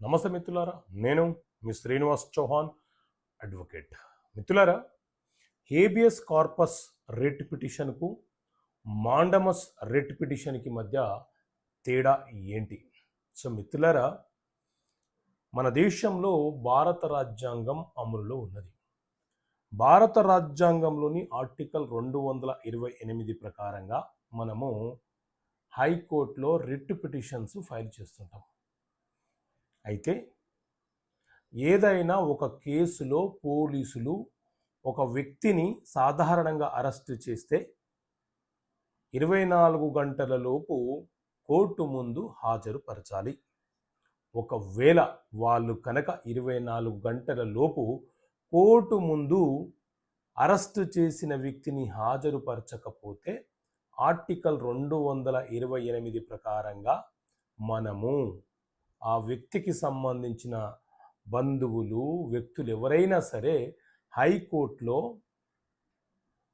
నమస్తే మిత్రులారా, నేను మీ శ్రీనివాస్ చౌహాన్ అడ్వకేట్. మిత్రులారా, హేబియస్ కార్పస్ రిట్ పిటిషన్కు మాండమస్ రిట్ పిటిషన్కి మధ్య తేడా ఏంటి? సో మిత్రులారా, మన దేశంలో భారత రాజ్యాంగం అమలులో ఉన్నది. భారత రాజ్యాంగంలోని ఆర్టికల్ 228 ప్రకారంగా మనము హైకోర్టులో రిట్ పిటిషన్స్ ఫైల్ చేస్తుంటాం. అయితే ఏదైనా ఒక కేసులో పోలీసులు ఒక వ్యక్తిని సాధారణంగా అరెస్ట్ చేస్తే 24 గంటల లోపు కోర్టు ముందు హాజరుపరచాలి. ఒకవేళ వాళ్ళు కనుక 24 గంటల లోపు కోర్టు ముందు అరెస్టు చేసిన వ్యక్తిని హాజరుపరచకపోతే ఆర్టికల్ 228 ప్రకారంగా మనము ఆ వ్యక్తికి సంబంధించిన బంధువులు, వ్యక్తులు ఎవరైనా సరే హైకోర్టులో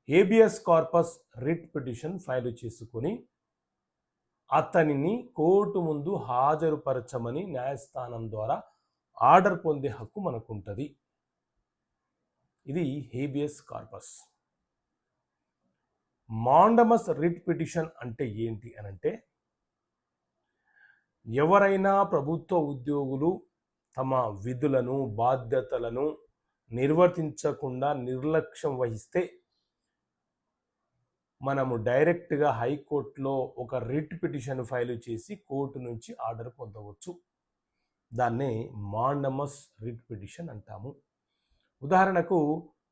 habeas corpus writ petition file చేసుకొని అతనిని కోర్టు ముందు హాజరుపరచమని న్యాయస్థానం ద్వారా ఆర్డర్ పొందే హక్కు మనకుంటుంది. ఇది habeas corpus. Mandamus writ petition అంటే ఏంటి అనంటే, ఎవరైనా ప్రభుత్వ ఉద్యోగులు తమ విధులను, బాధ్యతలను నిర్వర్తించకుండా నిర్లక్ష్యం వహిస్తే మనము డైరెక్ట్గా హైకోర్టులో ఒక రిట్ పిటిషన్ ఫైల్ చేసి కోర్టు నుంచి ఆర్డర్ పొందవచ్చు. దాన్నే మాండమస్ రిట్ పిటిషన్ అంటాము. ఉదాహరణకు,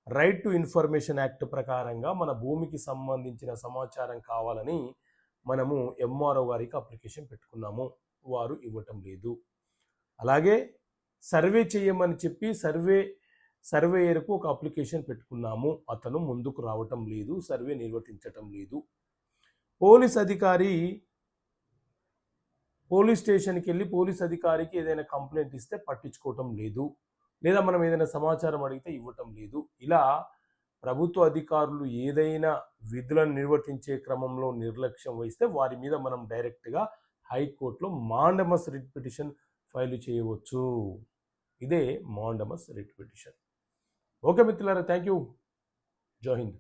రైట్ టు ఇన్ఫర్మేషన్ యాక్ట్ ప్రకారంగా మన భూమికి సంబంధించిన సమాచారం కావాలని మనము ఎంఆర్ఓ గారికి అప్లికేషన్ పెట్టుకున్నాము, వారు ఇవ్వటం లేదు. అలాగే సర్వే చేయమని చెప్పి సర్వేయర్కు ఒక అప్లికేషన్ పెట్టుకున్నాము, అతను ముందుకు రావటం లేదు, సర్వే నిర్వర్తించటం లేదు. పోలీస్ అధికారి పోలీస్ స్టేషన్కి వెళ్ళి పోలీస్ అధికారికి ఏదైనా కంప్లైంట్ ఇస్తే పట్టించుకోవటం లేదు, లేదా మనం ఏదైనా సమాచారం అడిగితే ఇవ్వటం లేదు. ఇలా ప్రభుత్వ అధికారులు ఏదైనా విధులను నిర్వర్తించే క్రమంలో నిర్లక్ష్యం వహిస్తే వారి మీద మనం డైరెక్ట్గా హైకోర్టులో మాండమస్ రిట్ పిటిషన్ ఫైల్ చేయవచ్చు. ఇదే మాండమస్ రిట్ పిటిషన్. ఓకే మిత్రులారా, థ్యాంక్ యూ. జై హింద్.